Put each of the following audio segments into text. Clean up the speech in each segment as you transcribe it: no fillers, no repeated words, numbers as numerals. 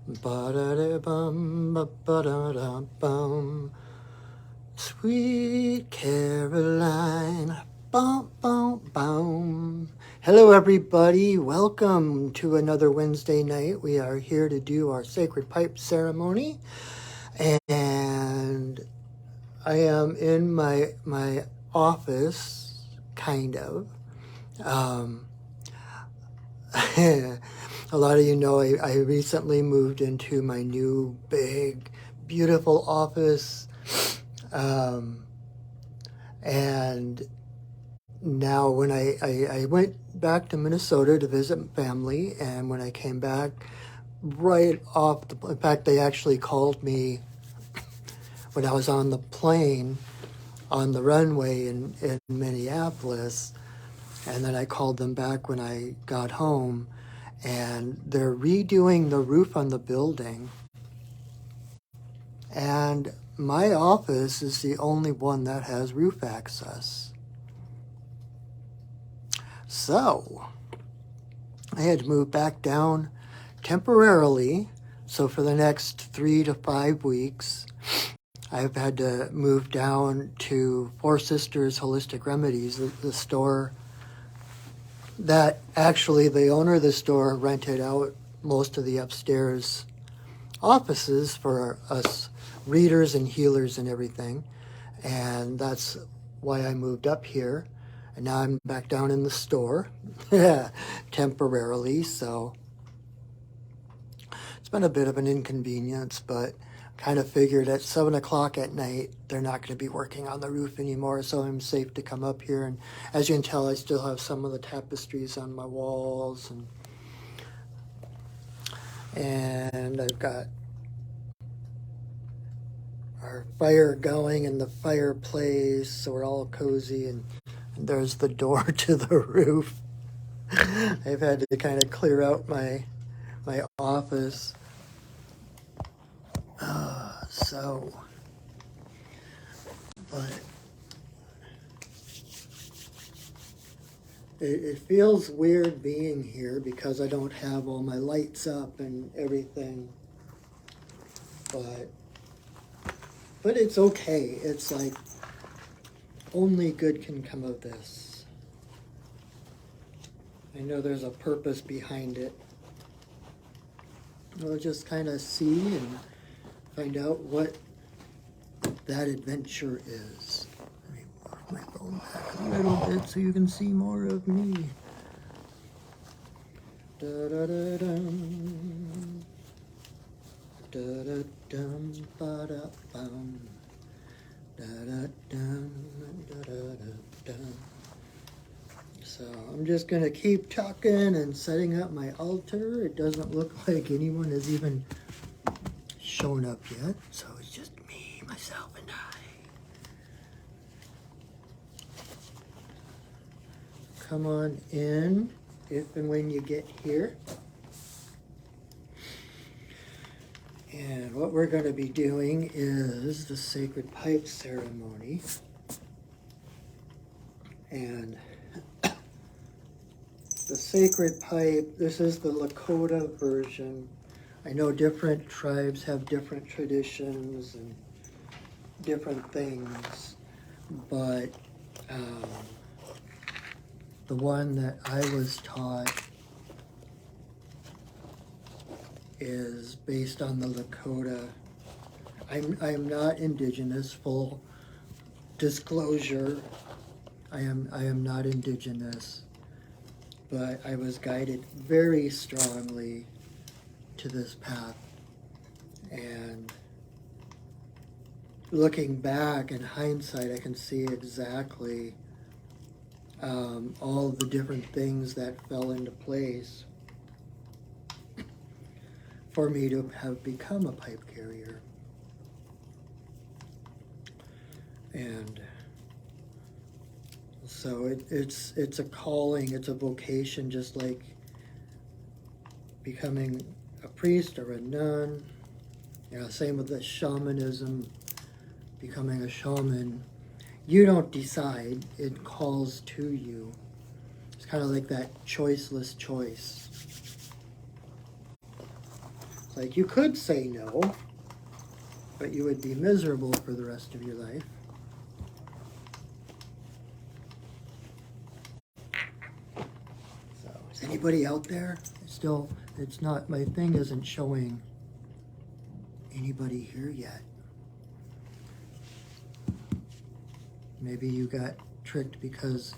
Ba-da-da-bum, ba-ba-da-da-bum. Sweet Caroline. Bum, bum, bum. Hello, everybody. Welcome to another Wednesday night. We are here to do our sacred pipe ceremony. And I am in my office, kind of. A lot of you know I recently moved into my new big beautiful office, and now when I went back to Minnesota to visit family, and when I came back right off in fact they actually called me when I was on the plane on the runway in Minneapolis, and then I called them back when I got home, and they're redoing the roof on the building. And my office is the only one that has roof access. So I had to move back down temporarily. So for the next 3 to 5 weeks, I've had to move down to Four Sisters Holistic Remedies, the store that actually the owner of the store rented out most of the upstairs offices for us readers and healers and everything. And that's why I moved up here. And now I'm back down in the store temporarily. So it's been a bit of an inconvenience, but kind of figured at 7 o'clock at night, they're not going to be working on the roof anymore. So I'm safe to come up here. And as you can tell, I still have some of the tapestries on my walls. And I've got our fire going in the fireplace, so we're all cozy, and there's the door to the roof. I've had to kind of clear out my office. But it feels weird being here because I don't have all my lights up and everything. But it's okay. It's like only good can come of this. I know there's a purpose behind it. We'll just kind of see and find out what that adventure is. Let me move my phone back a little bit so you can see more of me. Da-da-da-dum. Da-da-dum, ba-da-bum. Da-da-dum, da-da-da-dum. So I'm just going to keep talking and setting up my altar. It doesn't look like anyone has even shown up yet, so it's just me, myself, and I. Come on in if and when you get here. And what we're going to be doing is the sacred pipe ceremony. And the sacred pipe, this is the Lakota version. I know different tribes have different traditions and different things, but the one that I was taught is based on the Lakota. I'm not indigenous, full disclosure. I am not indigenous, but I was guided very strongly to this path. And looking back in hindsight, I can see exactly all the different things that fell into place for me to have become a pipe carrier. And so it's a calling, it's a vocation, just like becoming a priest or a nun. You know, same with the shamanism, becoming a shaman. You don't decide, it calls to you. It's kind of like that choiceless choice. Like, you could say no, but you would be miserable for the rest of your life. So, is anybody out there? Still, it's not, my thing isn't showing anybody here yet. Maybe you got tricked because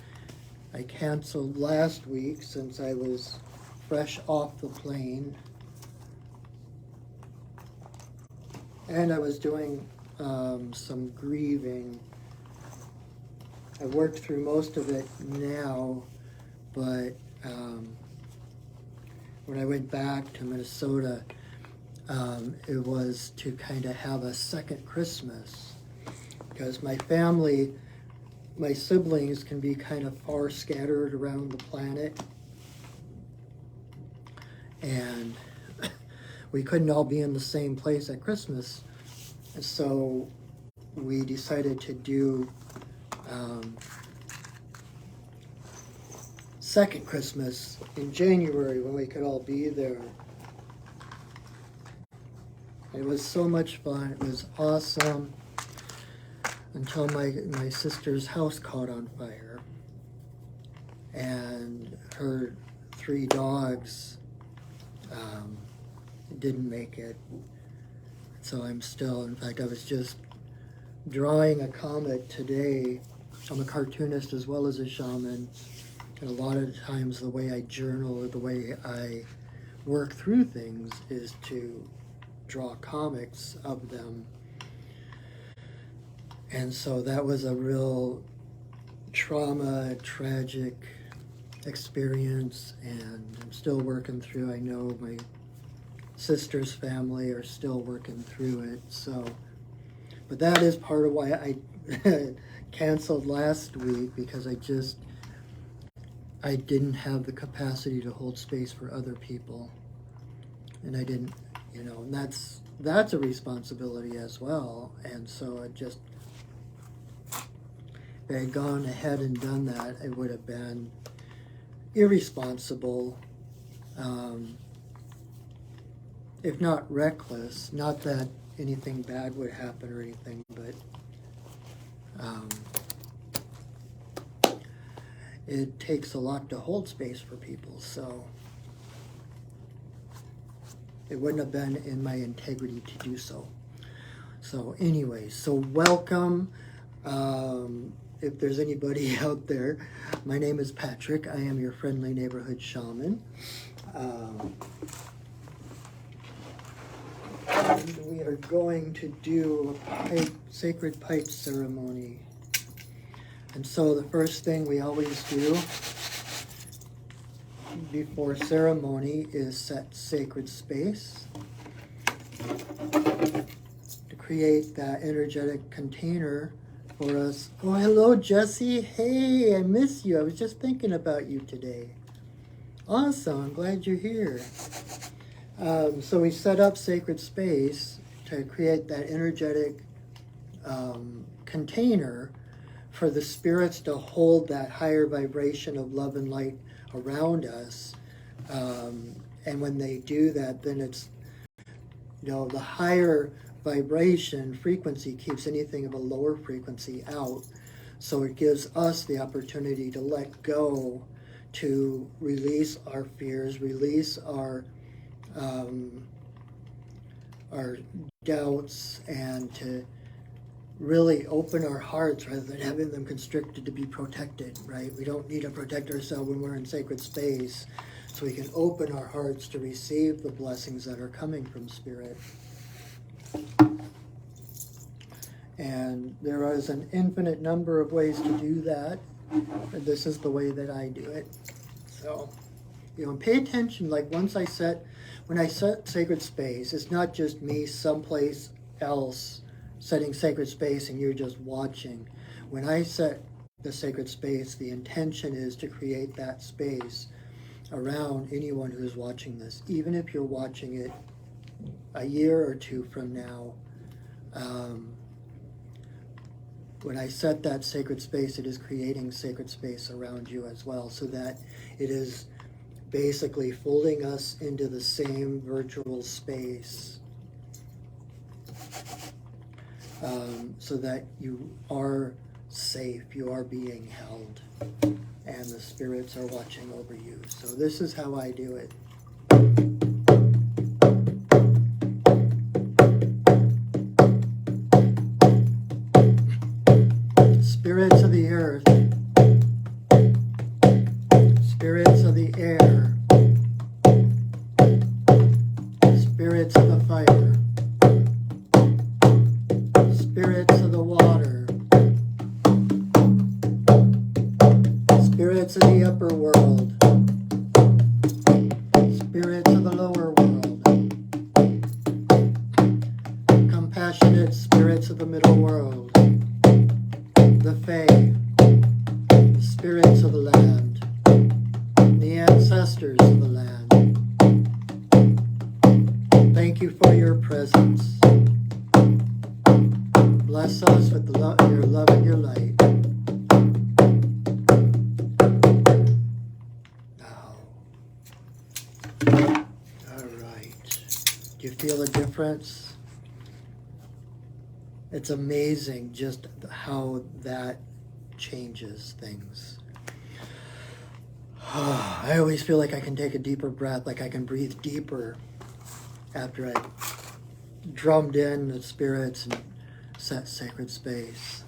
I canceled last week since I was fresh off the plane. And I was doing some grieving. I worked through most of it now, but when I went back to Minnesota, it was to kind of have a second Christmas, because my family, my siblings can be kind of far scattered around the planet, and we couldn't all be in the same place at Christmas. And so we decided to do second Christmas in January when we could all be there. It was so much fun. It was awesome until my sister's house caught on fire. And her 3 dogs didn't make it. So I'm still, in fact, I was just drawing a comic today. I'm a cartoonist as well as a shaman. And a lot of times the way I journal or the way I work through things is to draw comics of them. And so that was a real trauma, tragic experience, and I'm still working through. I know my sister's family are still working through it. So, but that is part of why I canceled last week, because I didn't have the capacity to hold space for other people, and I didn't, and that's a responsibility as well. And so if I had gone ahead and done that, it would have been irresponsible, if not reckless. Not that anything bad would happen or anything, but it takes a lot to hold space for people, so it wouldn't have been in my integrity to do so. So anyway, so welcome. If there's anybody out there, my name is Patrick. I am your friendly neighborhood shaman. And we are going to do a sacred pipe ceremony. And so the first thing we always do before ceremony is set sacred space to create that energetic container for us. Oh, hello, Jesse. Hey, I miss you. I was just thinking about you today. Awesome. I'm glad you're here. So we set up sacred space to create that energetic container for the spirits to hold that higher vibration of love and light around us. And when they do that, then it's, the higher vibration frequency keeps anything of a lower frequency out. So it gives us the opportunity to let go, to release our fears, release our doubts, and to really open our hearts rather than having them constricted to be protected, right? We don't need to protect ourselves when we're in sacred space, so we can open our hearts to receive the blessings that are coming from Spirit. And there is an infinite number of ways to do that. And this is the way that I do it. So, pay attention. Like when I set sacred space, it's not just me someplace else setting sacred space and you're just watching. When I set the sacred space, the intention is to create that space around anyone who's watching this, even if you're watching it a year or two from now. When I set that sacred space, it is creating sacred space around you as well, so that it is basically folding us into the same virtual space, so that you are safe, you are being held, and the spirits are watching over you. So this is how I do it. Spirits of the earth, spirits of the air, spirits of the fire, spirits of the water, spirits of the upper world, spirits of the lower world, compassionate spirits of the middle world, the Fae, the spirits of the land, the ancestors of the land. Thank you for your presence. Bless us with your love and your light. Now, all right. Do you feel a difference? It's amazing just how that changes things. I always feel like I can take a deeper breath, like I can breathe deeper after I drummed in the spirits and set sacred space.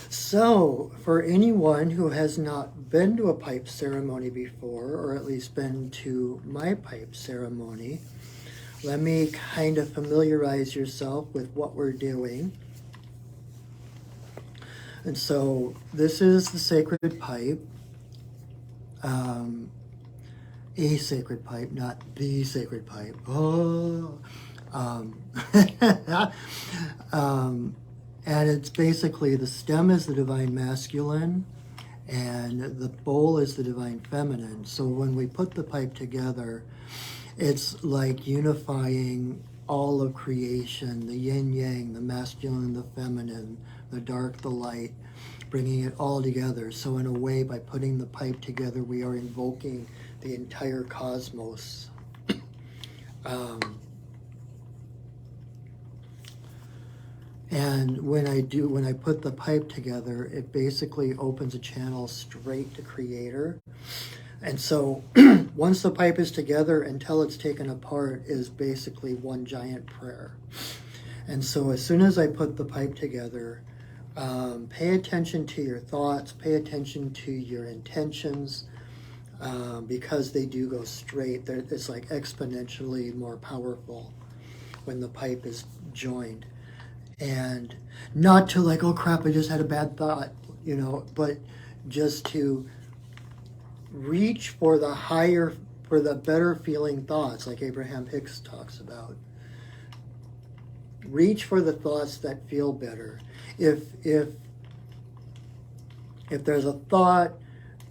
So, for anyone who has not been to a pipe ceremony before, or at least been to my pipe ceremony, let me kind of familiarize yourself with what we're doing. And so this is the sacred pipe, a sacred pipe, not the sacred pipe. And it's basically, the stem is the divine masculine and the bowl is the divine feminine. So when we put the pipe together, it's like unifying all of creation, the yin yang, the masculine, the feminine, the dark, the light, bringing it all together. So in a way, by putting the pipe together, we are invoking the entire cosmos. And when I put the pipe together, it basically opens a channel straight to Creator. And so once the pipe is together, until it's taken apart, is basically one giant prayer. And so as soon as I put the pipe together, pay attention to your thoughts, pay attention to your intentions, because they do go straight. It's like exponentially more powerful when the pipe is joined. And not to like, oh crap, I just had a bad thought, but just to reach for the higher, for the better feeling thoughts, like Abraham Hicks talks about. Reach for the thoughts that feel better. If there's a thought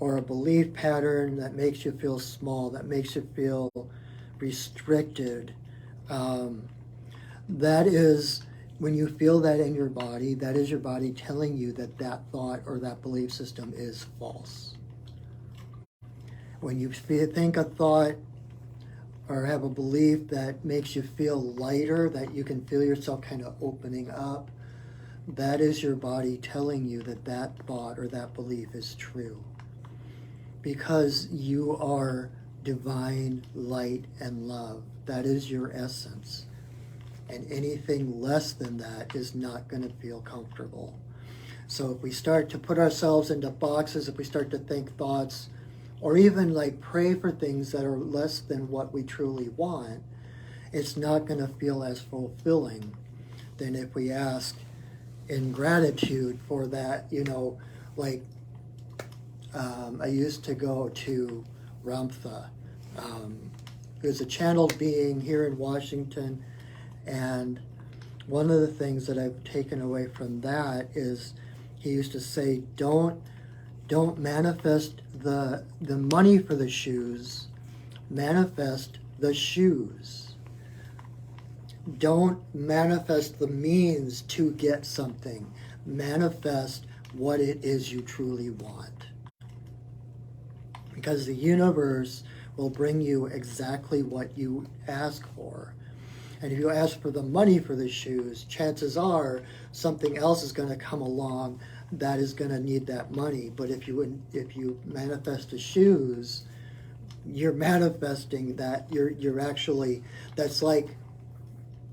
or a belief pattern that makes you feel small, that makes you feel restricted, that is, when you feel that in your body, that is your body telling you that that thought or that belief system is false. When you think a thought or have a belief that makes you feel lighter, that you can feel yourself kind of opening up, that is your body telling you that that thought or that belief is true. Because you are divine light and love. That is your essence. And anything less than that is not going to feel comfortable. So if we start to put ourselves into boxes, if we start to think thoughts, or even like pray for things that are less than what we truly want, it's not going to feel as fulfilling than if we ask in gratitude for that. I used to go to Ramtha, who's a channeled being here in Washington, and one of the things that I've taken away from that is he used to say, don't manifest the money for the shoes, manifest the shoes. Don't manifest the means to get something. Manifest what it is you truly want. Because the universe will bring you exactly what you ask for. And if you ask for the money for the shoes, chances are something else is going to come along that is going to need that money. But if you manifest the shoes, you're manifesting that. You're actually, that's like,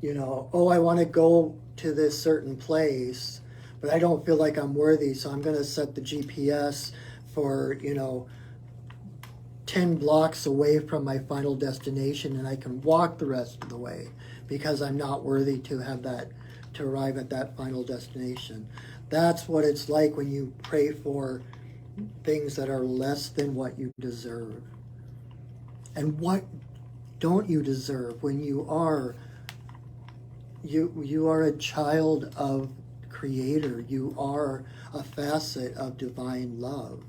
oh, I want to go to this certain place, but I don't feel like I'm worthy, so I'm going to set the GPS for 10 blocks away from my final destination, and I can walk the rest of the way because I'm not worthy to arrive at that final destination. That's what it's like when you pray for things that are less than what you deserve. And what don't you deserve when you are a child of Creator. You are a facet of divine love,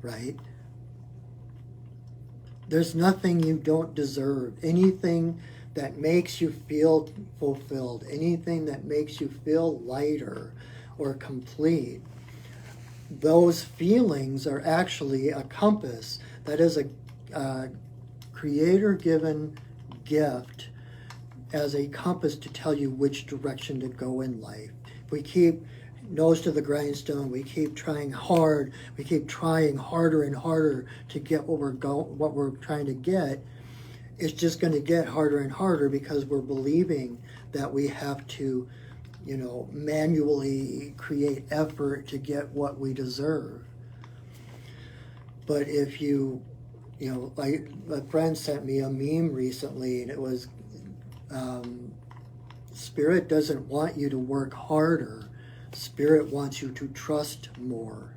right? There's nothing you don't deserve. Anything that makes you feel fulfilled, anything that makes you feel lighter or complete, those feelings are actually a compass. That is a Creator-given gift as a compass to tell you which direction to go in life. If we keep nose to the grindstone, we keep trying hard, we keep trying harder and harder to get what we're trying to get, it's just going to get harder and harder because we're believing that we have to, manually create effort to get what we deserve. But if like a friend sent me a meme recently, and it was, Spirit doesn't want you to work harder. Spirit wants you to trust more.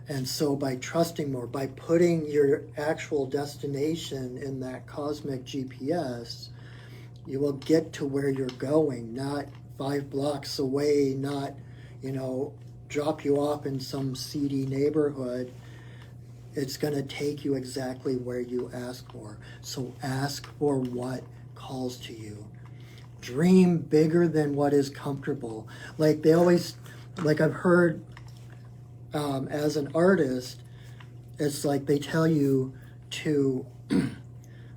And so by trusting more, by putting your actual destination in that cosmic GPS, you will get to where you're going, not 5 blocks away, not, drop you off in some seedy neighborhood. It's going to take you exactly where you ask for. So ask for what calls to you. Dream bigger than what is comfortable. Like I've heard as an artist, it's like they tell you to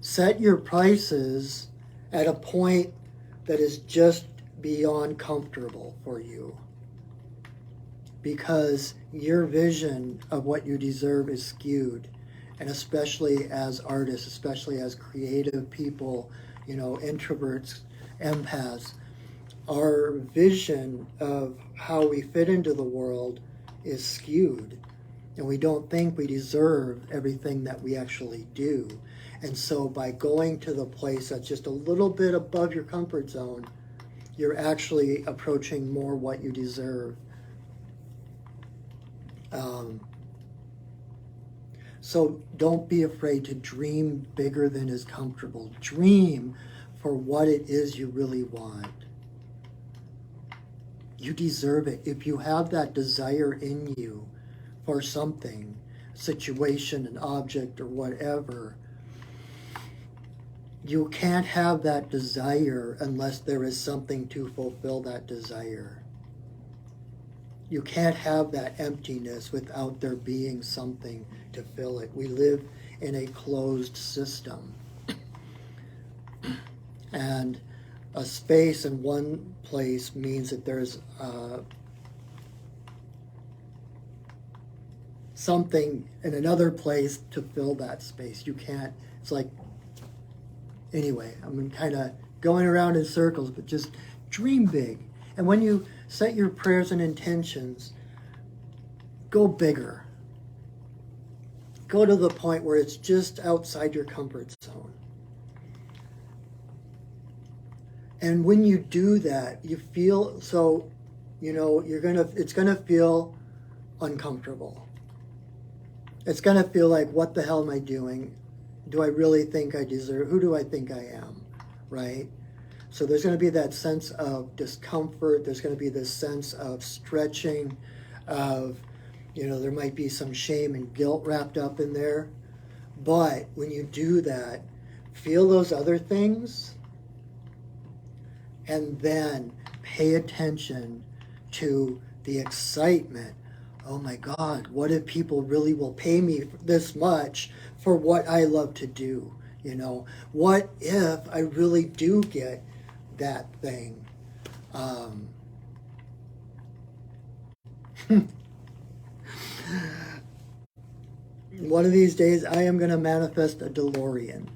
set your prices at a point that is just beyond comfortable for you. Because your vision of what you deserve is skewed. And especially as artists, especially as creative people, introverts, empaths, our vision of how we fit into the world is skewed. And we don't think we deserve everything that we actually do. And so by going to the place that's just a little bit above your comfort zone, you're actually approaching more what you deserve. So don't be afraid to dream bigger than is comfortable. Dream for what it is you really want. You deserve it. If you have that desire in you for something, situation, an object, or whatever, you can't have that desire unless there is something to fulfill that desire. You can't have that emptiness without there being something to fill it. We live in a closed system. And a space in one place means that there's something in another place to fill that space. You can't, it's like, anyway, I'm kind of going around in circles, but just dream big. And when you set your prayers and intentions, go bigger. Go to the point where it's just outside your comfort zone. And when you do that, you feel, so, it's gonna feel uncomfortable. It's gonna feel like, what the hell am I doing? Do I really think I deserve, who do I think I am, right? So there's going to be that sense of discomfort. There's going to be this sense of stretching, of, there might be some shame and guilt wrapped up in there. But when you do that, feel those other things, and then pay attention to the excitement oh my God, what if people really will pay me this much for what I love to do? You know, what if I really do get that thing? Um, one of these days, I am going to manifest a DeLorean.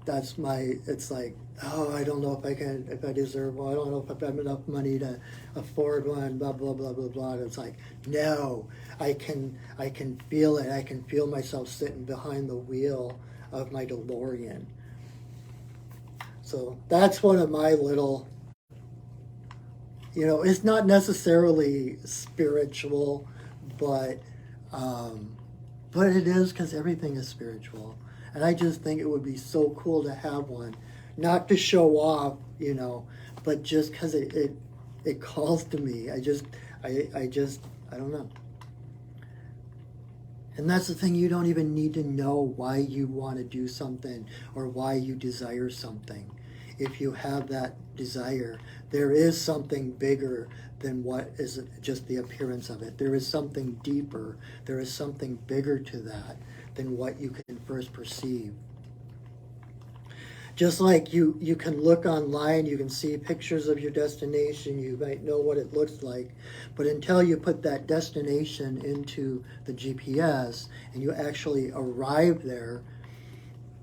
That's my, it's like, oh, I don't know if I can, if I deserve one. I don't know if I have enough money to afford one, blah, blah, blah, blah, blah. And it's like, no, I can feel it. I can feel myself sitting behind the wheel of my DeLorean. So that's one of my little, it's not necessarily spiritual, but, um, but it is, because everything is spiritual. And I just think it would be so cool to have one, not to show off, but just because it calls to me. I don't know. And that's the thing, you don't even need to know why you want to do something or why you desire something. If you have that desire, there is something bigger than what is just the appearance of it. There is something deeper. There is something bigger to that than what you can first perceive. Just like you can look online, you can see pictures of your destination, you might know what it looks like, but until you put that destination into the GPS and you actually arrive there,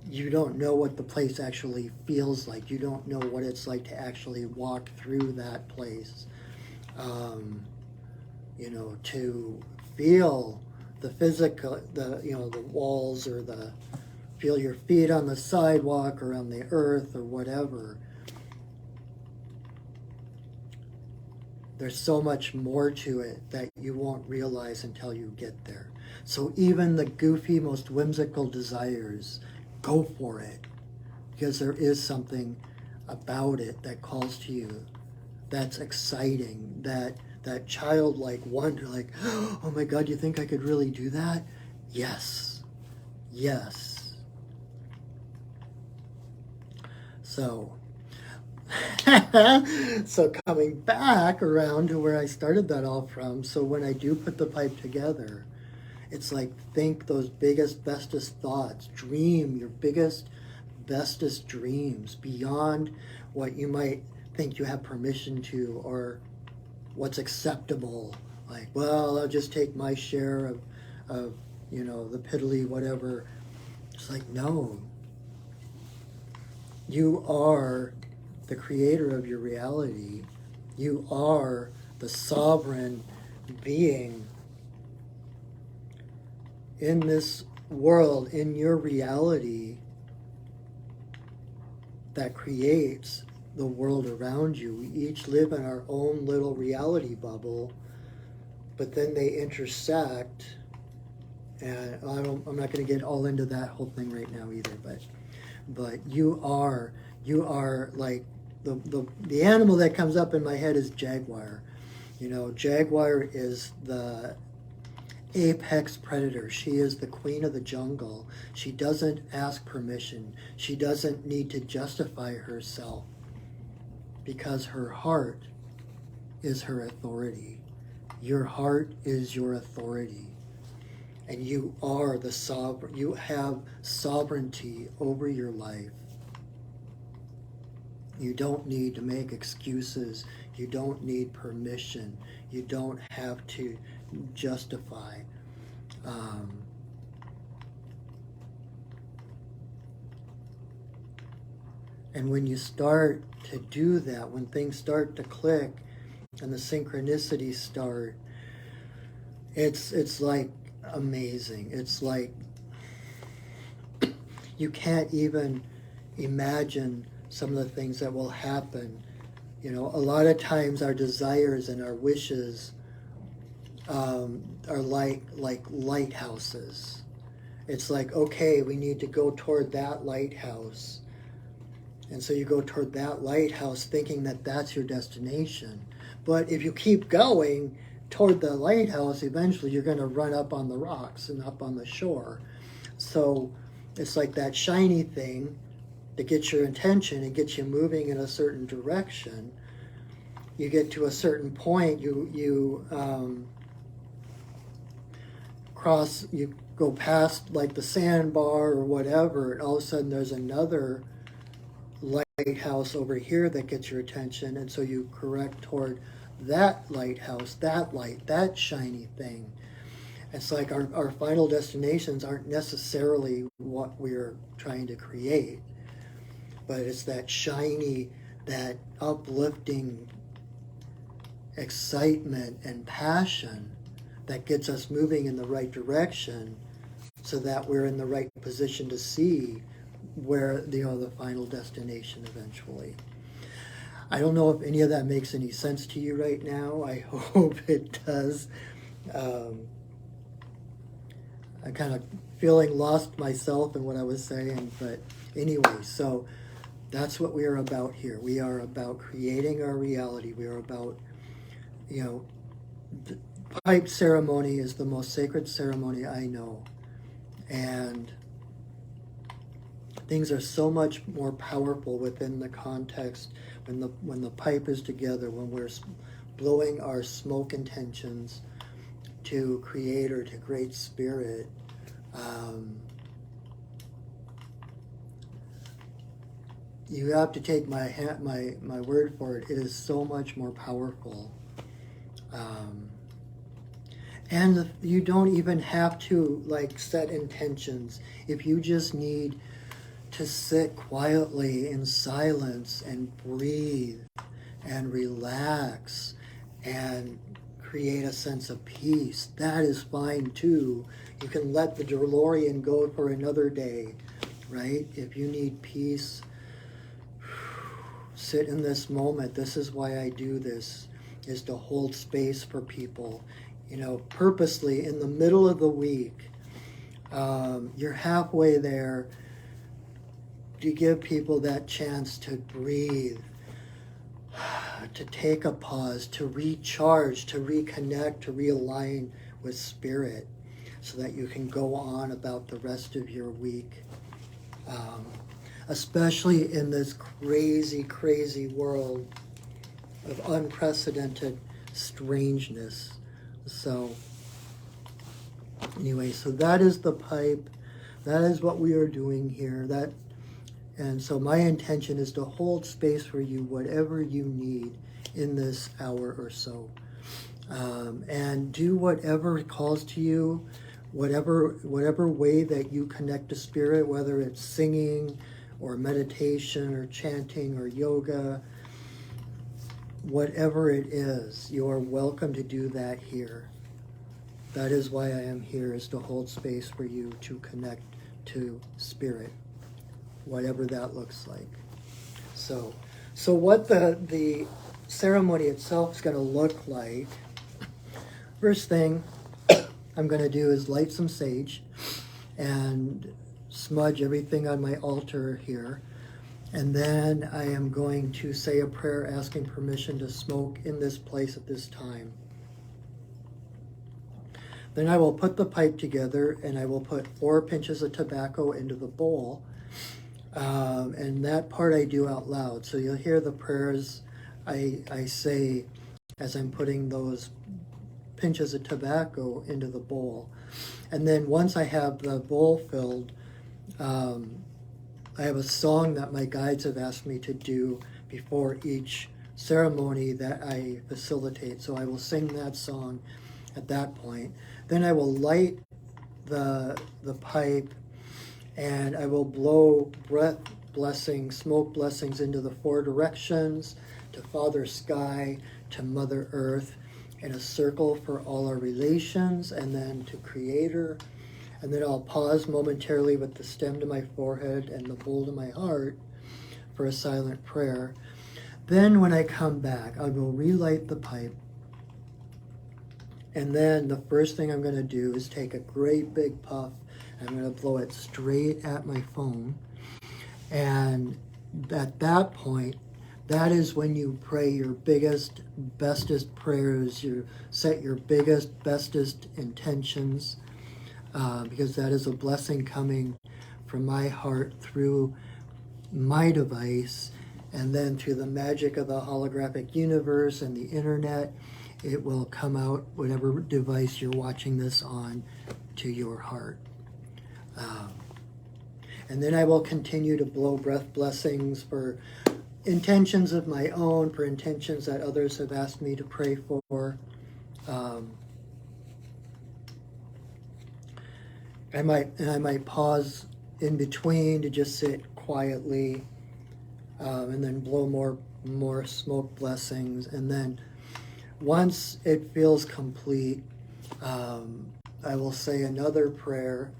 you don't know what the place actually feels like. You don't know what it's like to actually walk through that place. To feel the physical, the walls, or feel your feet on the sidewalk or on the earth or whatever. There's so much more to it that you won't realize until you get there. So even the goofy, most whimsical desires, go for it, because there is something about it that calls to you, that's exciting, that childlike wonder, like, oh my God, you think I could really do that? Yes. So coming back around to where I started that all from, so when I do put the pipe together, it's like, think those biggest, bestest thoughts. Dream your biggest, bestest dreams beyond what you might think you have permission to, or what's acceptable. Like, well, I'll just take my share of the piddly whatever. It's like, no. You are the creator of your reality. You are the sovereign being in this world, in your reality, that creates the world around you. We each live in our own little reality bubble, but then they intersect, and I'm not going to get all into that whole thing right now either, but you are like, the animal that comes up in my head is jaguar. Jaguar is the apex predator. She is the queen of the jungle. She doesn't ask permission. She doesn't need to justify herself, because her heart is her authority. Your heart is your authority. And you are the sovereign. You have sovereignty over your life. You don't need to make excuses. You don't need permission. You don't have to justify. And when you start to do that, when things start to click and the synchronicities start, it's like amazing. It's like you can't even imagine some of the things that will happen. A lot of times our desires and our wishes are like lighthouses. It's like, okay, we need to go toward that lighthouse. And so you go toward that lighthouse thinking that that's your destination. But if you keep going toward the lighthouse, eventually you're going to run up on the rocks and up on the shore. So it's like that shiny thing that gets your attention and gets you moving in a certain direction. You get to a certain point, you you go past like the sandbar or whatever, and all of a sudden there's another lighthouse over here that gets your attention, and so you correct toward that lighthouse, that light, that shiny thing. It's like our final destinations aren't necessarily what we're trying to create, but it's that shiny, that uplifting excitement and passion that gets us moving in the right direction, so that we're in the right position to see where the final destination eventually. I don't know if any of that makes any sense to you right now. I hope it does. I'm kind of feeling lost myself in what I was saying, but anyway, so that's what we are about here. We are about creating our reality. We are about, the pipe ceremony is the most sacred ceremony I know. And things are so much more powerful within the context when the pipe is together, when we're blowing our smoke intentions to Creator, to Great Spirit. You have to take my word for it. It is so much more powerful. And you don't even have to set intentions. If you just need to sit quietly in silence and breathe and relax and create a sense of peace, that is fine too. You can let the DeLorean go for another day, right? If you need peace, sit in this moment. This is why I do this, is to hold space for people. Purposely in the middle of the week, you're halfway there, to give people that chance to breathe, to take a pause, to recharge, to reconnect, to realign with Spirit, so that you can go on about the rest of your week. Especially in this crazy, crazy world of unprecedented strangeness. So anyway, so that is the pipe. That is what we are doing here. And so my intention is to hold space for you, whatever you need in this hour or so. And do whatever calls to you, whatever way that you connect to Spirit, whether it's singing or meditation or chanting or yoga, whatever it is, you are welcome to do that here. That is why I am here, is to hold space for you to connect to Spirit, whatever that looks like. So what the ceremony itself is going to look like, first thing I'm going to do is light some sage and smudge everything on my altar here. And then I am going to say a prayer asking permission to smoke in this place at this time. Then I will put the pipe together, and I will put 4 pinches of tobacco into the bowl. And that part I do out loud. So you'll hear the prayers I say as I'm putting those pinches of tobacco into the bowl. And then once I have the bowl filled, I have a song that my guides have asked me to do before each ceremony that I facilitate. So I will sing that song at that point. Then I will light the pipe, and I will blow breath blessings, smoke blessings into the 4 directions, to Father Sky, to Mother Earth, in a circle for all our relations, and then to Creator. And then I'll pause momentarily with the stem to my forehead and the bowl to my heart for a silent prayer. Then when I come back, I will relight the pipe. And then the first thing I'm going to do is take a great big puff. I'm going to blow it straight at my phone. And at that point, that is when you pray your biggest, bestest prayers. You set your biggest, bestest intentions. Because that is a blessing coming from my heart through my device, and then through the magic of the holographic universe and the internet. it will come out, whatever device you're watching this on, to your heart. And then I will continue to blow breath blessings for intentions of my own, for intentions that others have asked me to pray for. I might pause in between to just sit quietly, and then blow more smoke blessings. And then once it feels complete, I will say another prayer.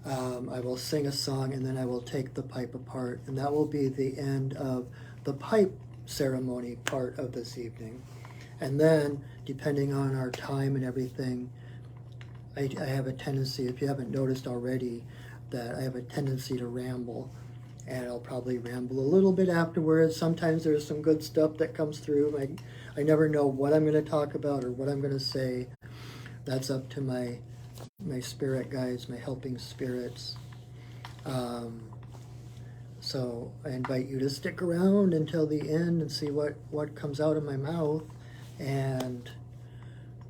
I will sing a song, and then I will take the pipe apart, and that will be the end of the pipe ceremony part of this evening. And then, depending on our time and everything, I have a tendency, if you haven't noticed already, that I have a tendency to ramble, and I'll probably ramble a little bit afterwards. Sometimes there's some good stuff that comes through. I never know what I'm going to talk about or what I'm going to say. That's up to my spirit guides, my helping spirits. So I invite you to stick around until the end and see what comes out of my mouth, and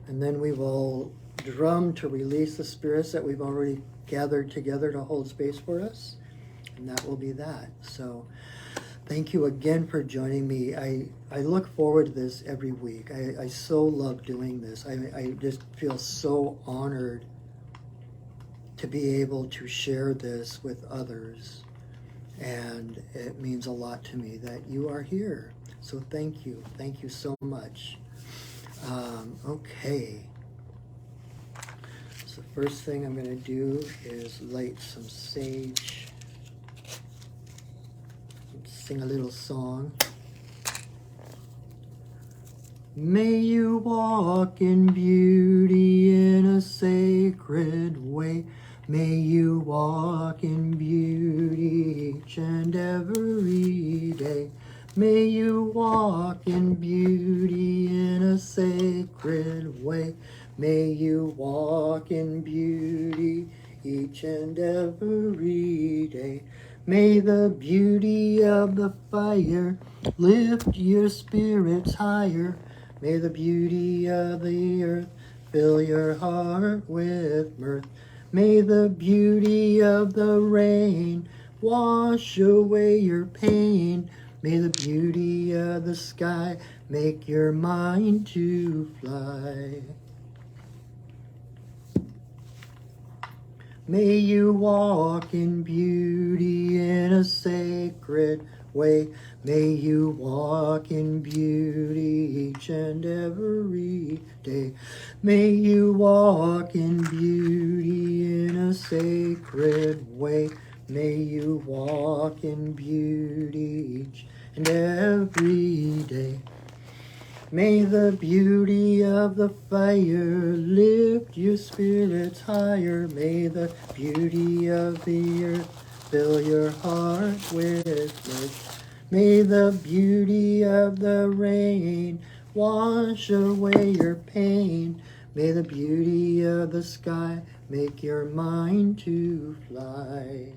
then we will drum to release the spirits that we've already gathered together to hold space for us, and that will be that. So thank you again for joining me. I look forward to this every week. I so love doing this. I just feel so honored to be able to share this with others. And it means a lot to me that you are here. So thank you. Thank you so much. Okay. So the first thing I'm going to do is light some sage. Sing a little song. May you walk in beauty in a sacred way. May you walk in beauty each and every day. May you walk in beauty in a sacred way. May you walk in beauty each and every day. May the beauty of the fire lift your spirits higher. May the beauty of the earth fill your heart with mirth. May the beauty of the rain wash away your pain. May the beauty of the sky make your mind to fly. May you walk in beauty in a sacred way. May you walk in beauty each and every day. May you walk in beauty in a sacred way. May you walk in beauty each and every day. May the beauty of the fire lift your spirits higher. May the beauty of the earth fill your heart with mirth. May the beauty of the rain wash away your pain. May the beauty of the sky make your mind to fly.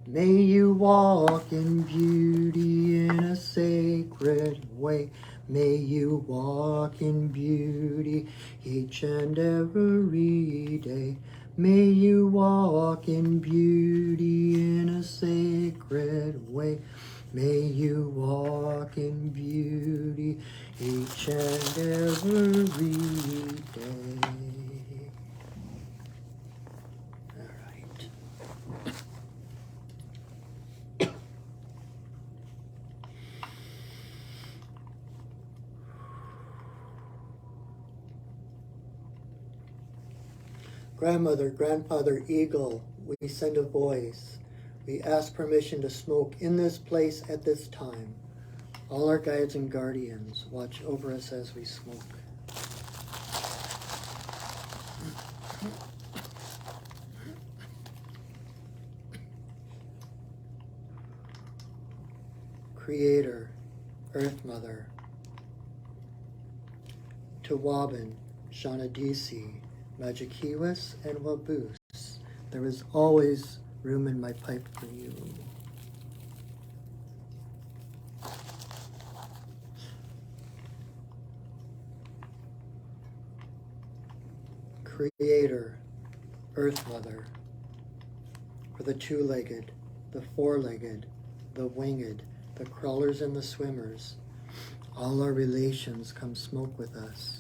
May you walk in beauty in a sacred way. May you walk in beauty each and every day. May you walk in beauty in a sacred way. May you walk in beauty each and every day. All right. Grandmother, grandfather, eagle, we send a voice. We ask permission to smoke in this place at this time. All our guides and guardians, watch over us as we smoke. Creator, Earth Mother, Tawabin, Shanadisi, Majikewis, and Waboose, there is always room in my pipe for you. Creator, Earth Mother, for the two-legged, the four-legged, the winged, the crawlers and the swimmers. All our relations come smoke with us.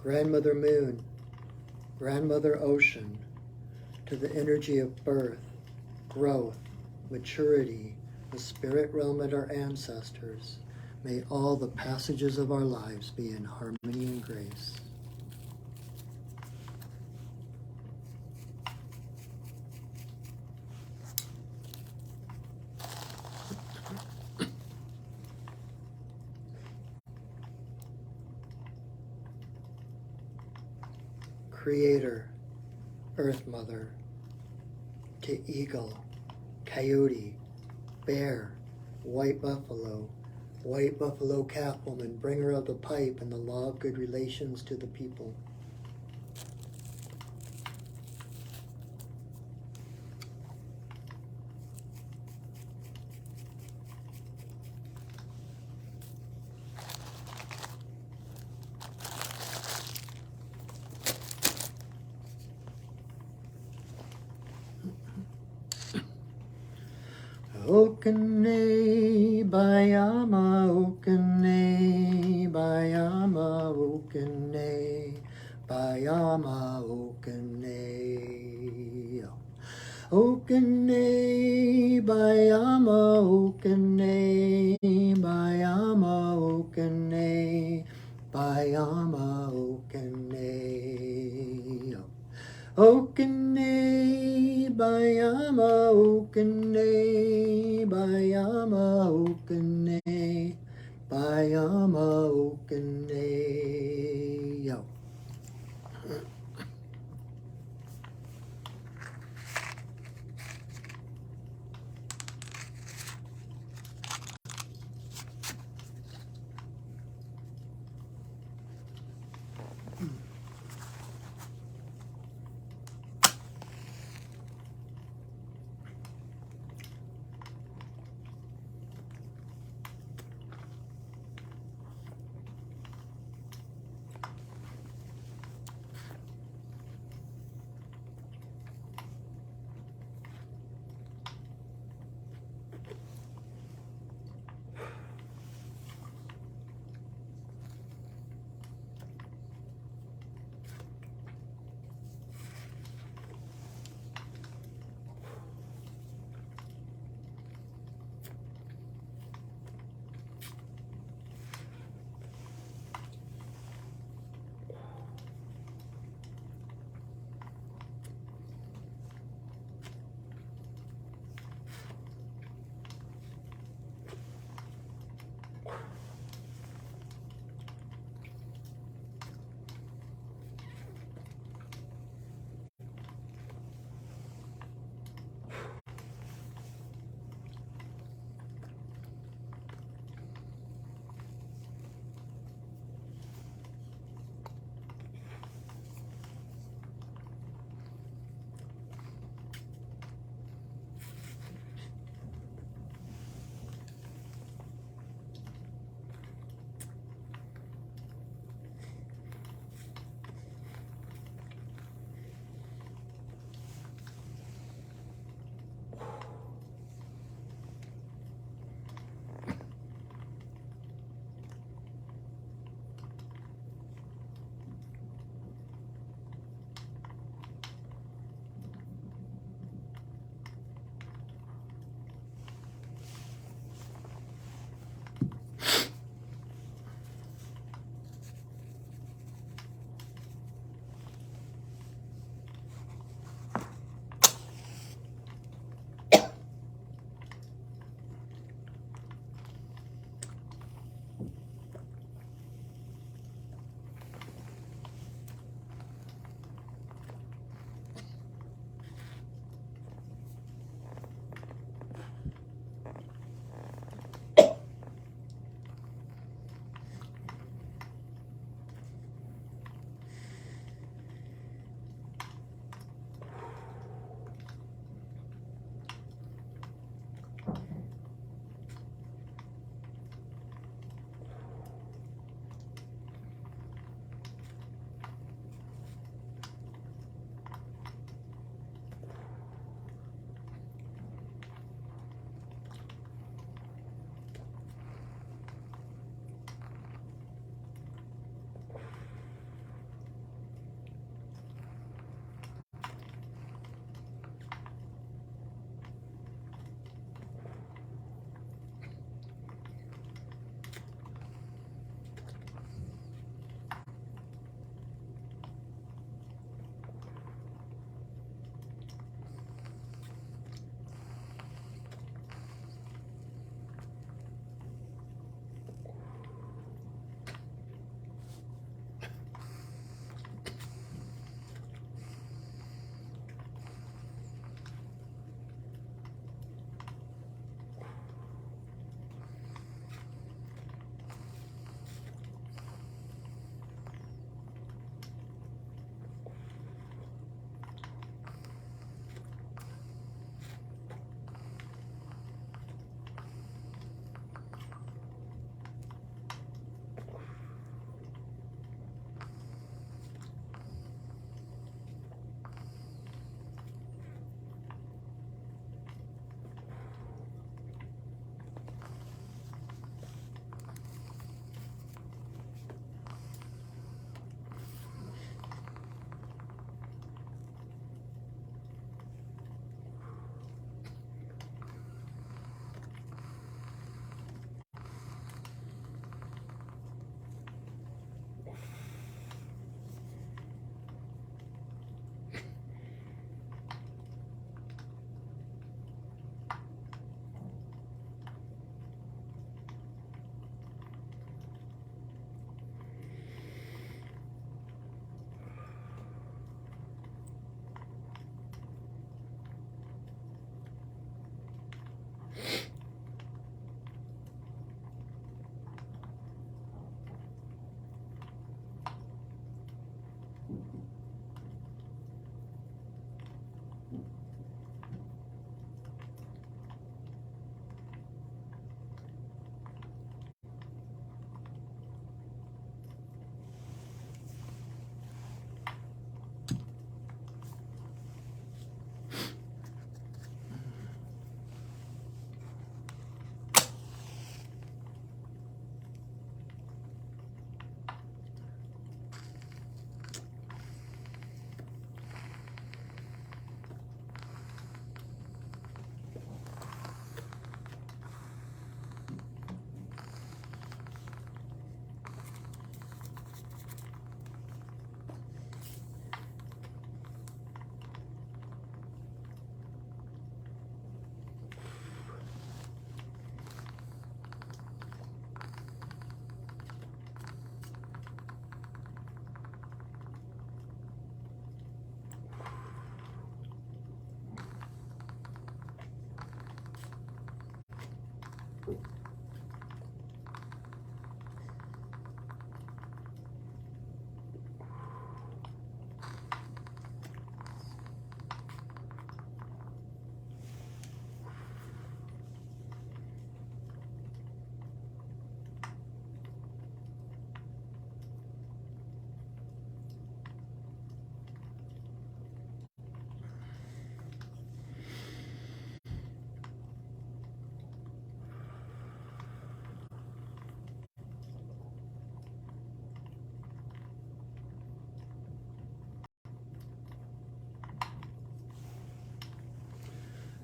Grandmother Moon, Grandmother Ocean, to the energy of birth, growth, maturity, the spirit realm and our ancestors, may all the passages of our lives be in harmony and grace. Creator, Earth Mother, to eagle, coyote, bear, white buffalo calf woman, bringer of the pipe and the law of good relations to the people. Okene bayama, okene bayama, okene bayama, okene. Okene bayama, okene bayama, okene bayama, okene. Okene bayama, okene bayama, okene bayama, okene. Yo.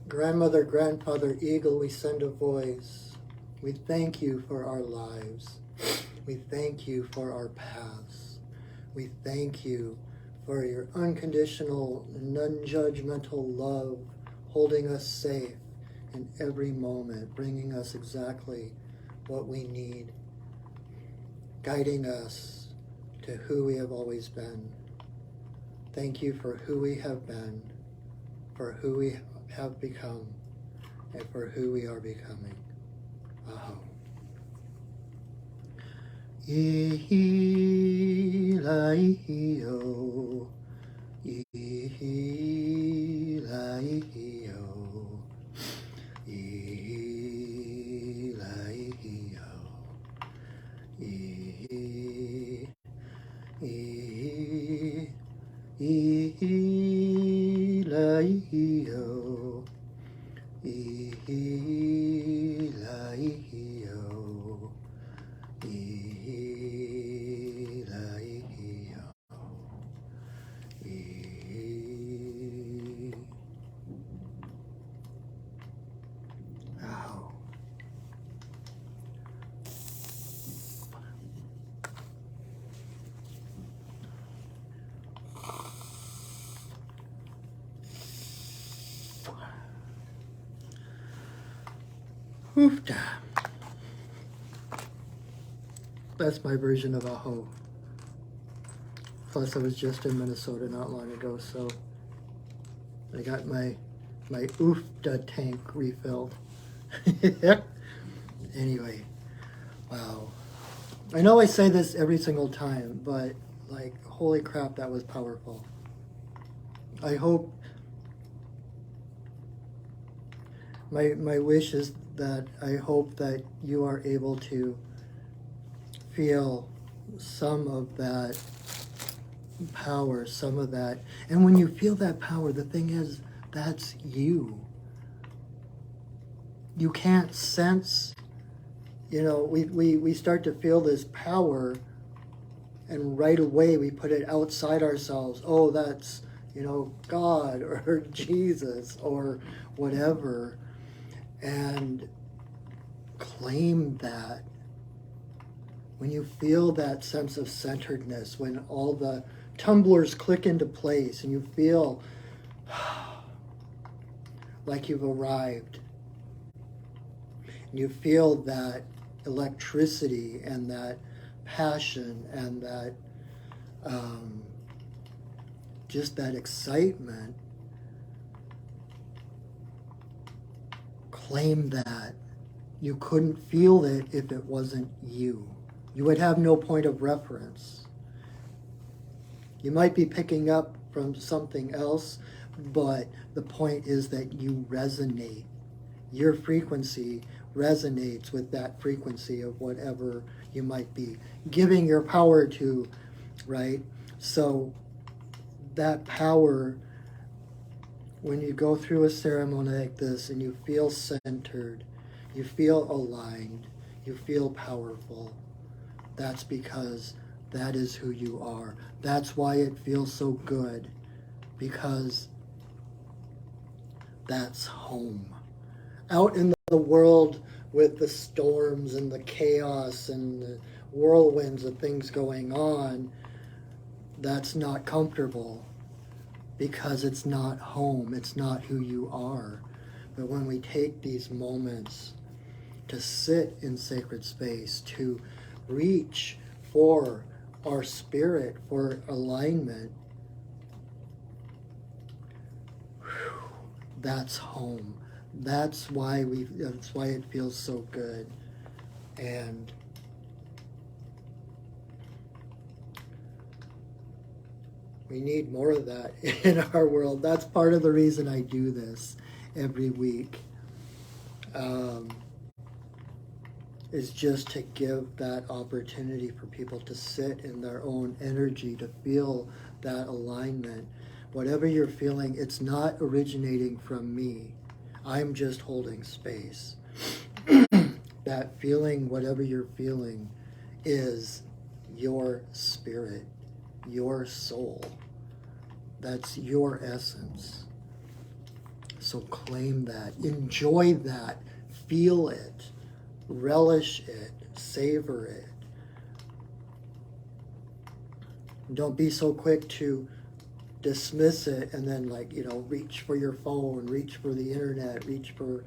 Grandmother, grandfather, eagle, we send a voice. We thank you for our lives. We thank you for our paths. We thank you for your unconditional, non-judgmental love, holding us safe in every moment, bringing us exactly what we need, guiding us to who we have always been. Thank you for who we have been, for who we have become, and for who we are becoming. Aho. Ihi-la-ihi-o, ihi-la-ihi-o, ihi-la-ihi-o, ihi-la-ihi-o, ihi-la-ihi-o, ihi-la-ihi-o, Ow. Oofta. That's my version of aho. Plus, I was just in Minnesota not long ago, so I got my oofta tank refilled. Anyway, wow. I know I say this every single time, but like, holy crap, that was powerful. I hope, my wish is that I hope that you are able to feel some of that power, some of that. And when you feel that power, the thing is, that's you. You can't sense, we start to feel this power, and right away we put it outside ourselves. Oh, that's, God or Jesus or whatever. And claim that. When you feel that sense of centeredness, when all the tumblers click into place and you feel like you've arrived, and you feel that electricity and that passion and that just that excitement, claim that. You couldn't feel it if it wasn't you. You would have no point of reference. You might be picking up from something else, but the point is that you resonate. Your frequency resonates with that frequency of whatever you might be giving your power to, right? So that power, when you go through a ceremony like this and you feel centered, you feel aligned, you feel powerful, that's because that is who you are. That's why it feels so good, because that's home. Out in the world with the storms and the chaos and the whirlwinds of things going on, that's not comfortable because it's not home. It's not who you are. But when we take these moments to sit in sacred space, to reach for our spirit, for alignment, that's home. That's why it feels so good. And we need more of that in our world. That's part of the reason I do this every week. Is just to give that opportunity for people to sit in their own energy, to feel that alignment. Whatever you're feeling, it's not originating from me. I'm just holding space. That feeling, whatever you're feeling, is your spirit, your soul. That's your essence. So claim that, enjoy that, feel it, relish it, savor it. Don't be so quick to dismiss it and then, like, reach for your phone, reach for the internet, reach for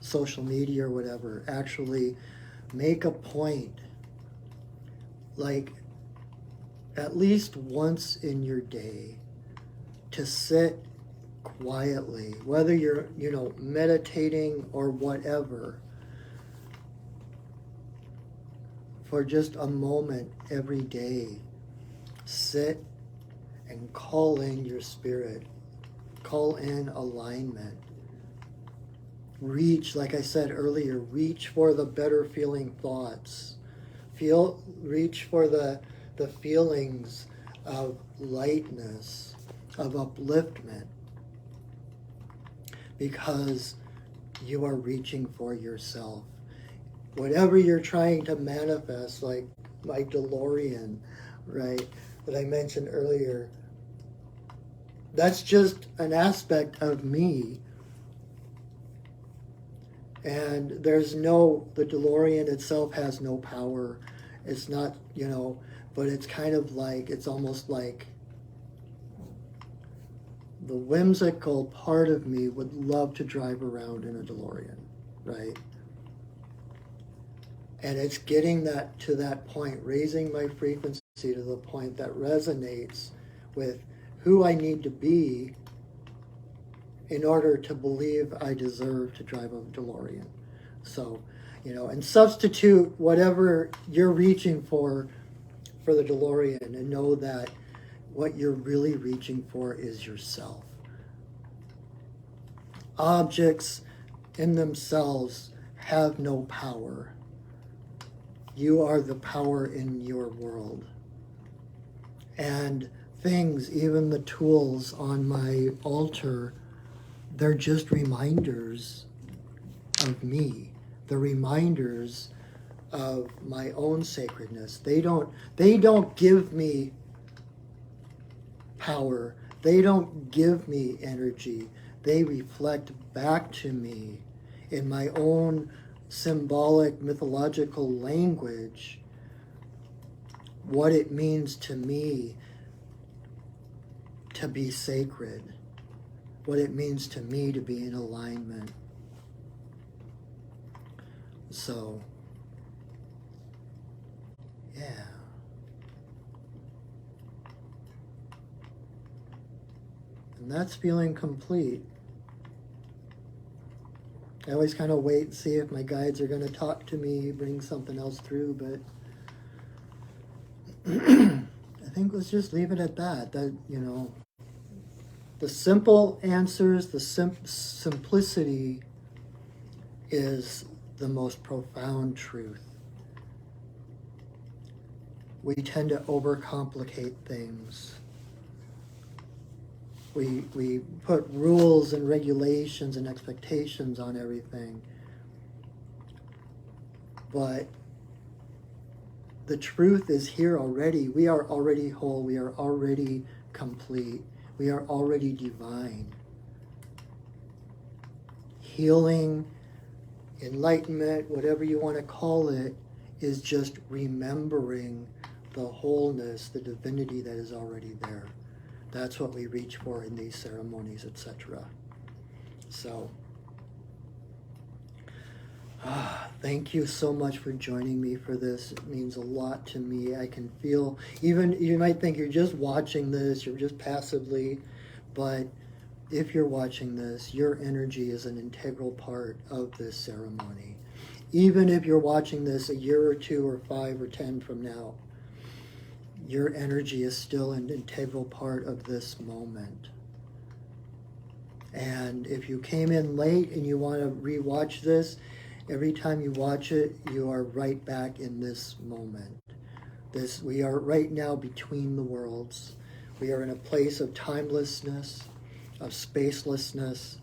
social media or whatever. Actually make a point, like at least once in your day, to sit quietly, whether you're meditating or whatever, for just a moment every day. Sit and call in your spirit, call in alignment. Reach, like I said earlier, reach for the better feeling thoughts. Reach for the feelings of lightness, of upliftment, because you are reaching for yourself. Whatever you're trying to manifest, like my DeLorean, right, that I mentioned earlier, that's just an aspect of me. And the DeLorean itself has no power. It's not, but it's kind of like, it's almost like the whimsical part of me would love to drive around in a DeLorean, right? And it's getting that to that point, raising my frequency to the point that resonates with who I need to be in order to believe I deserve to drive a DeLorean. So, and substitute whatever you're reaching for the DeLorean, and know that what you're really reaching for is yourself. Objects in themselves have no power. You are the power in your world. And things, even the tools on my altar, they're just reminders of me. They're reminders of my own sacredness. They don't give me power. They don't give me energy. They reflect back to me in my own symbolic, mythological language what it means to me to be sacred, what it means to me to be in alignment. So, yeah. And that's feeling complete. I always kind of wait and see if my guides are going to talk to me, bring something else through, but I think let's just leave it at that. That, you know, the simple answers, the simplicity is the most profound truth. We tend to overcomplicate things. We put rules and regulations and expectations on everything. But the truth is here already. We are already whole. We are already complete. We are already divine. Healing, enlightenment, whatever you want to call it, is just remembering the wholeness, the divinity that is already there. That's what we reach for in these ceremonies, etc. So, thank you so much for joining me for this. It means a lot to me. I can feel, even you might think you're just watching this, you're just passively, but if you're watching this, your energy is an integral part of this ceremony. Even if you're watching this a year or 2 or 5 or 10 from now, your energy is still an integral part of this moment. And if you came in late and you want to rewatch this, every time you watch it, you are right back in this moment. We are right now between the worlds. We are in a place of timelessness, of spacelessness,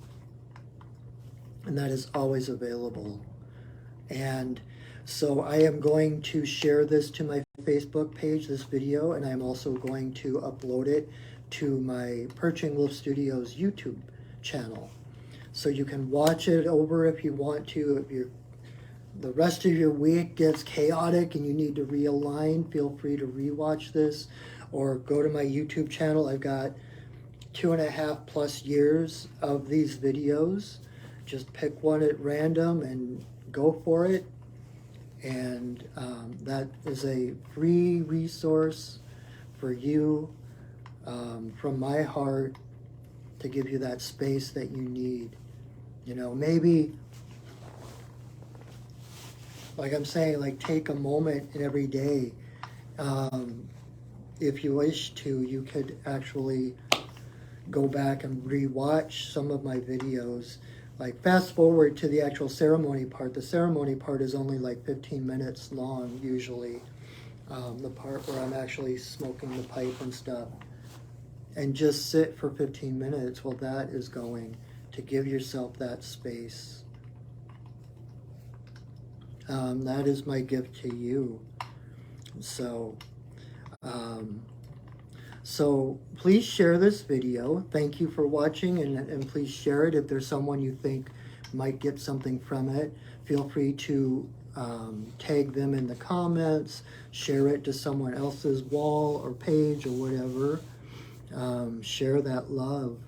and that is always available. And so I am going to share this to my Facebook page, this video, and I'm also going to upload it to my Perching Wolf Studios YouTube channel. So you can watch it over if you want to. If the rest of your week gets chaotic and you need to realign, feel free to rewatch this or go to my YouTube channel. I've got 2.5+ years of these videos. Just pick one at random and go for it. And that is a free resource for you from my heart to give you that space that you need. You know, maybe, like I'm saying, like take a moment in every day. If you wish to, you could actually go back and rewatch some of my videos. Like fast forward to the actual ceremony part. The ceremony part is only like 15 minutes long usually. The part where I'm actually smoking the pipe and stuff. And just sit for 15 minutes while that is going to give yourself that space. That is my gift to you. So, so please share this video. Thank you for watching, and please share it if there's someone you think might get something from it. Feel free to tag them in the comments, share it to someone else's wall or page or whatever. Share that love.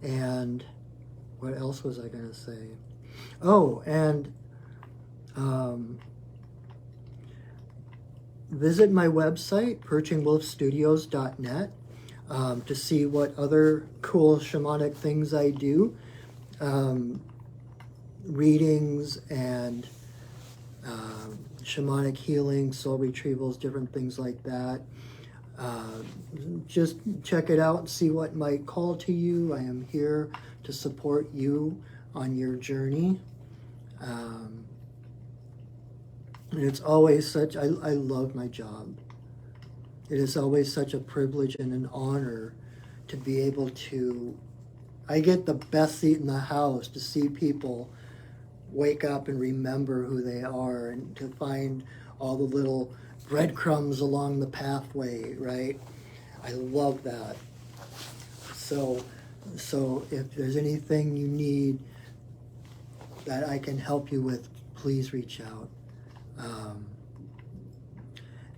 And what else was I going to say? Oh, and visit my website, perchingwolfstudios.net, to see what other cool shamanic things I do. Readings and shamanic healing, soul retrievals, different things like that. Just check it out and see what might call to you. I am here to support you on your journey. And it's always such, I love my job. It is always such a privilege and an honor to be able to, I get the best seat in the house to see people wake up and remember who they are and to find all the little breadcrumbs along the pathway, right? I love that. So if there's anything you need that I can help you with, please reach out.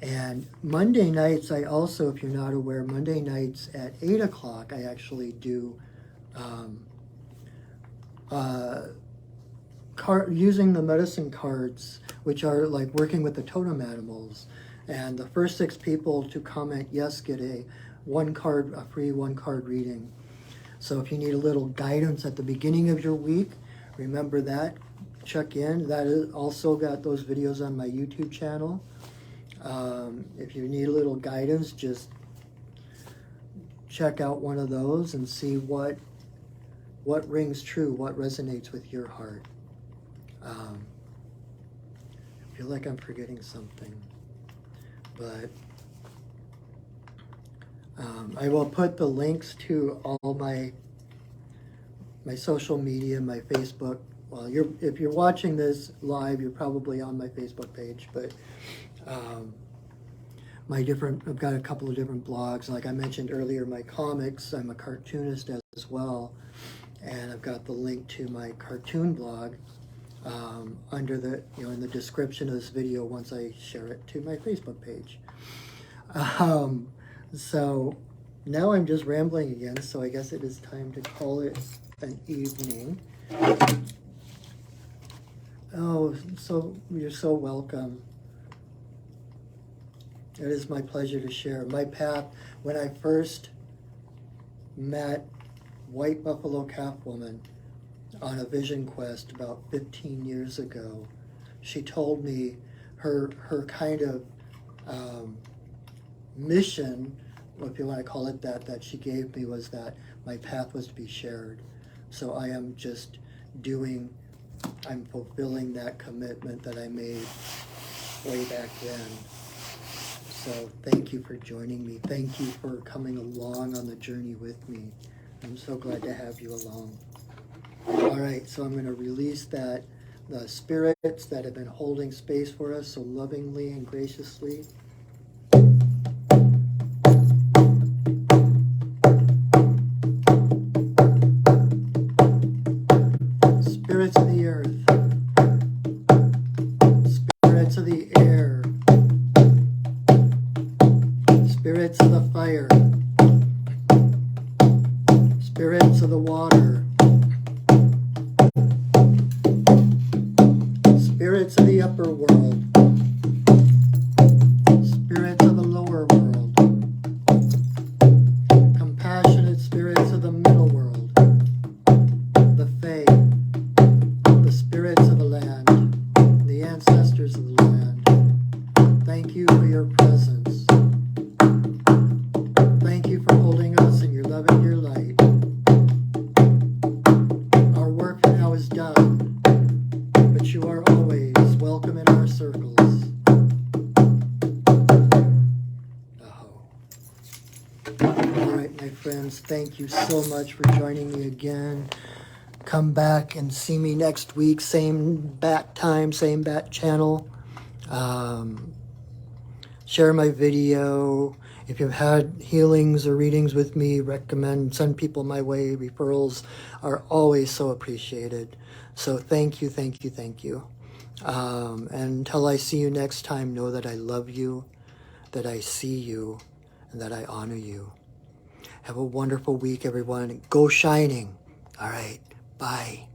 And Monday nights, I also, if you're not aware, Monday nights at 8 o'clock, I actually do using the medicine cards, which are like working with the totem animals. And the first 6 people to comment yes get a free one card reading. So if you need a little guidance at the beginning of your week, remember that. Check in. That is also got those videos on my YouTube channel. If you need a little guidance, just check out one of those and see what rings true, what resonates with your heart. I feel like I'm forgetting something, but I will put the links to all my social media, my Facebook. Well, if you're watching this live, you're probably on my Facebook page, but I've got a couple of different blogs. Like I mentioned earlier, my comics, I'm a cartoonist as well, and I've got the link to my cartoon blog under the, in the description of this video once I share it to my Facebook page. So now I'm just rambling again, so I guess it is time to call it an evening. Oh, so you're so welcome. It is my pleasure to share. My path, when I first met White Buffalo Calf Woman on a vision quest about 15 years ago, she told me her kind of mission, if you want to call it that she gave me, was that my path was to be shared. So I am just I'm fulfilling that commitment that I made way back then. So thank you for joining me. Thank you for coming along on the journey with me. I'm so glad to have you along. All right, so I'm going to release the spirits that have been holding space for us so lovingly and graciously. Spirits of the earth, spirits of the air, spirits of the fire, spirits of the water, spirits of the upper world, spirits of the lower world, compassionate spirits of the middle world, the Fae, the spirits of the land, the ancestors of the land. Thank you for your presence. Thank you for holding us in your love and your light. Our work now is done, but you are always welcome in our circles. Oh. All right, my friends, thank you so much for joining me again. Come back and see me next week, same bat time, same bat channel. Share my video. If you've had healings or readings with me, send people my way. Referrals are always so appreciated. So thank you, thank you, thank you. And until I see you next time, know that I love you, that I see you, and that I honor you. Have a wonderful week, everyone. Go shining. All right. Bye.